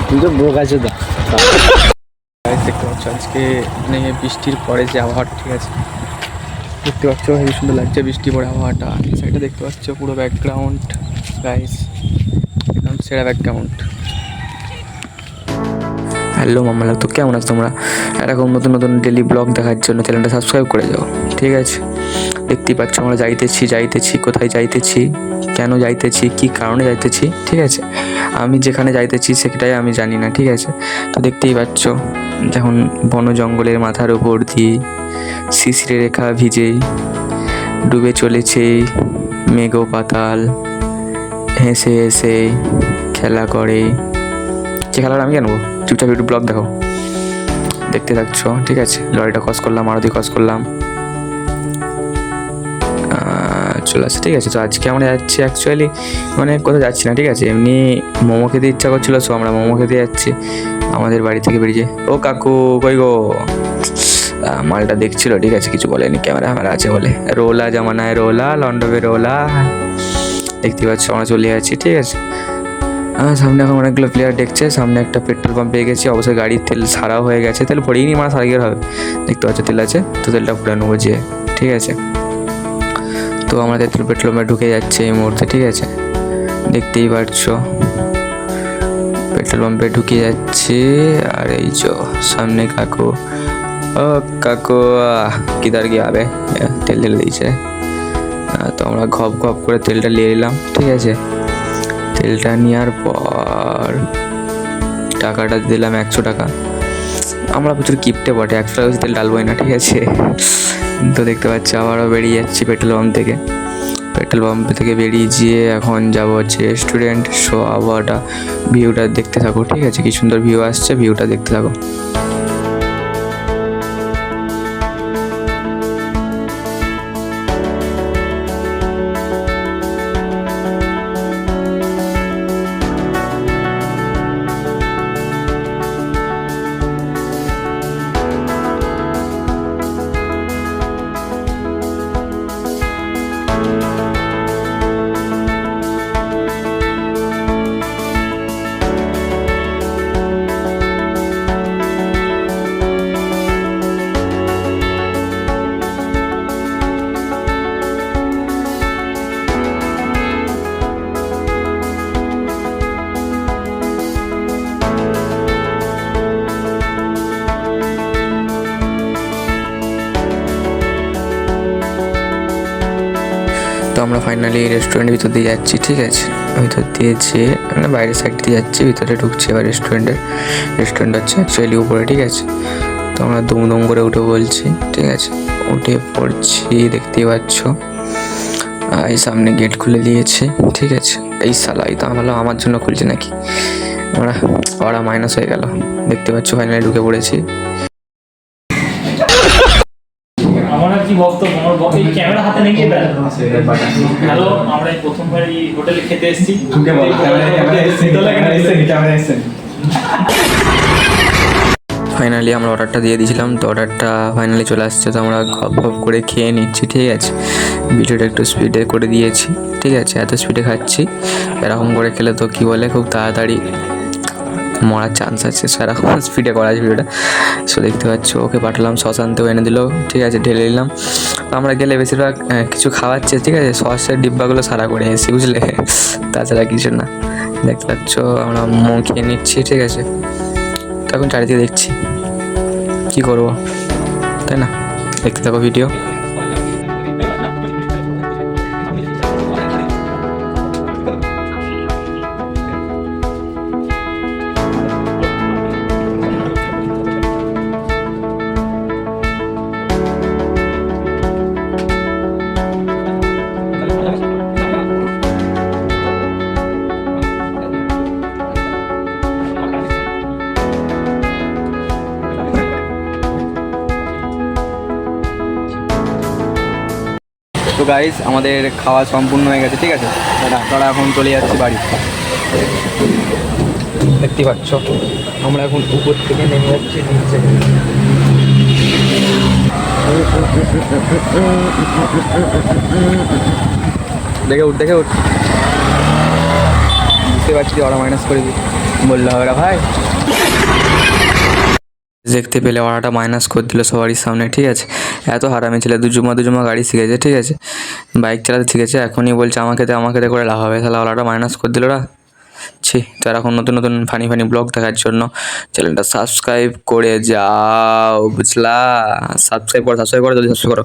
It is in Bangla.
তুই তো বোকা আছে দা। দেখতে পাচ্ছ আজকে মানে বৃষ্টির পরে যে আবহাওয়াটা, ঠিক আছে, দেখতে পাচ্ছ হেবি সুন্দর লাগছে বৃষ্টি পরে আবহাওয়াটা। সাইডটা দেখতে পাচ্ছ পুরো ব্যাকগ্রাউন্ড গাইস, একদম সেরা ব্যাকগ্রাউন্ড। হ্যালো মামলা, তো কেমন আছো তোমরা? এরকম নতুন নতুন ডেলি ব্লগ দেখার জন্য চ্যানেলটা সাবস্ক্রাইব করে যাও, ঠিক আছে? দেখতেই পাচ্ছ আমরা যাইতেছি কোথায় যাইতেছি, কেন যাইতেছি, কি কারণে যাইতেছি, ঠিক আছে? আমি যেখানে যাইতেছি সেটাই আমি জানি না, ঠিক আছে? তো দেখতেই পাচ্ছ যখন বন জঙ্গলের মাথার উপর দিয়ে শিশিরে রেখা ভিজেই ডুবে চলেছে মেঘ পাতাল, হেসে হেসে খেলা করে। যে খেলাটা আমি জানবো, চুপচাপ একটু ব্লগ দেখো, দেখতে থাকছো, ঠিক আছে? লরিটা ক্রস করলাম, মারুতি ক্রস করলাম, চলে আসছে, ঠিক আছে? তো আজকে আমরা যাচ্ছি অ্যাকচুয়ালি মানে কোথাও যাচ্ছি না, ঠিক আছে? এমনি মোমো খেতে ইচ্ছা করছিল, সো আমরা মোমো খেতে যাচ্ছি আমাদের বাড়ি থেকে বেরিয়ে। ও কাকু কই গো? মালটা দেখছিল, ঠিক আছে, কিছু বলেনি, ক্যামেরা ফ্যামেরা আছে বলে। রোলা জামানায় রোলা, লন্ডবে রোলা। দেখতে পাচ্ছ আমরা চলে যাচ্ছি, ঠিক আছে? সামনে এখন অনেকগুলো প্লেয়ার দেখছে। সামনে একটা পেট্রোল পাম্প পেয়ে গেছি, অবশ্যই গাড়ির তেল সারাও হয়ে গেছে, তেল ভরিয়ে নি, মানে সারা গিয়ে হবে। দেখতে পাচ্ছ তেল আছে, তো তেলটা ভরে নেবো যে, ঠিক আছে? তো আমাদের পেট্রোল পাম্পে ঢুকে যাচ্ছে এই মুহূর্তে, ঠিক আছে? দেখতেই পাচ্ছ পেট্রোল পাম্পে ঢুকে যাচ্ছে। আর এই যে সামনে কাকু, ও কাকু কিধার গিয়ে আবে, তেল ঢেলে দিয়েছে। তো আমরা ঘপ ঘপ করে তেলটা নিয়ে নিলাম, ঠিক আছে? তেলটা নেওয়ার পর টাকাটা দিলাম 100 টাকা। আমরা প্রচুর কিপটে বটে, 100 টাকা তেল ডালবোই না, ঠিক আছে? তো দেখতে পাচ্ছি আবারও বেরিয়ে যাচ্ছি পেট্রোল পাম্প থেকে। পেট্রোল পাম্প থেকে বেরিয়ে গিয়ে এখন যাবো হচ্ছে রেস্টুরেন্ট। সো আবহাওয়াটা, ভিউটা দেখতে থাকো, ঠিক আছে? কি সুন্দর ভিউ আসছে, ভিউটা দেখতে থাকো। তো আমরা ফাইনালি রেস্টুরেন্টের ভিতর দিয়ে যাচ্ছি, ঠিক আছে? ভিতর দিয়ে যেয়ে মানে বাইরের সাইড দিয়ে যাচ্ছি, ভিতরে ঢুকছি এবার রেস্টুরেন্ট হচ্ছে অ্যাকচুয়ালি উপরে, ঠিক আছে? তো আমরা দুম দুম করে উঠে বলছি, ঠিক আছে? উঠে পড়ছি, দেখতেই পাচ্ছ এই সামনে গেট খুলে দিয়েছে, ঠিক আছে? এই সালা, এই তো ভালো আমার জন্য খুলছে নাকি? ওরা মাইনাস হয়ে গেল, দেখতে পাচ্ছ ফাইনালি ঢুকে পড়েছি। আমার আর কি বক্তব্য, আমার বক্তব্য ক্যামেরা হাতে নিয়ে গিয়ে হ্যালো, আমরা এই প্রথমবার এই হোটেলে খেতে এসেছি। ফাইনালি আমরা অর্ডারটা দিয়ে দিয়েছিলাম, তো অর্ডারটা ফাইনালি চলে আসছে। তো আমরা ঘপ ঘপ করে খেয়ে নিচ্ছি, ঠিক আছে? ভিডিওটা একটু স্পিডে করে দিয়েছি, ঠিক আছে? এত স্পিডে খাচ্ছি, এরকম করে খেলে তো কী বলে খুব তাড়াতাড়ি মরার চান্স আছে, সেরকম স্পিডে করা আছে ভিডিওটা। সো দেখতে পাচ্ছ ওকে পাঠালাম, সস আনতেও এনে দিল, ঠিক আছে? ঢেলে নিলাম। আমরা গেলে বেশিরভাগ কিছু খাওয়াচ্ছে, ঠিক আছে? সসের ডিব্বাগুলো সারা করে এসেছি, বুঝলে? তাছাড়া কিছু না। দেখতে পাচ্ছ আমরা মোমো খেয়ে নিচ্ছি, ঠিক আছে? তখন চারিদিকে দেখছি কী করবো, তাই না? দেখতে থাকো ভিডিও। তো গাইস আমাদের খাওয়া সম্পূর্ণ হয়ে গেছে, ঠিক আছে? আমরা এখন চলে যাচ্ছি বাড়ি। দেখতে পাচ্ছ আমরা এখন উপর থেকে নেমে যাচ্ছি নিচে। দেখে উঠ বুঝতে পারছি যে ওরা মাইনাস করে দিই বললে হবে না ভাই। দেখতে পেলে ওরাটা মাইনাস করে দিল সবারই সামনে, ঠিক আছে। এত হারামি ছিল, দুজুমা গাড়ি শিখেছে, ঠিক আছে, বাইক চালাতে শিখেছে, এখনই বলছে আমাকে দে করে লাভ হবে, তাহলে ওরাটা মাইনাস করে দিল ওরা। ছি। তো এখন নতুন নতুন ফানি ব্লগ দেখার জন্য চ্যানেলটা সাবস্ক্রাইব করে যাও, বুঝলা? সাবস্ক্রাইব করো, জলদি সাবস্ক্রাইব করো।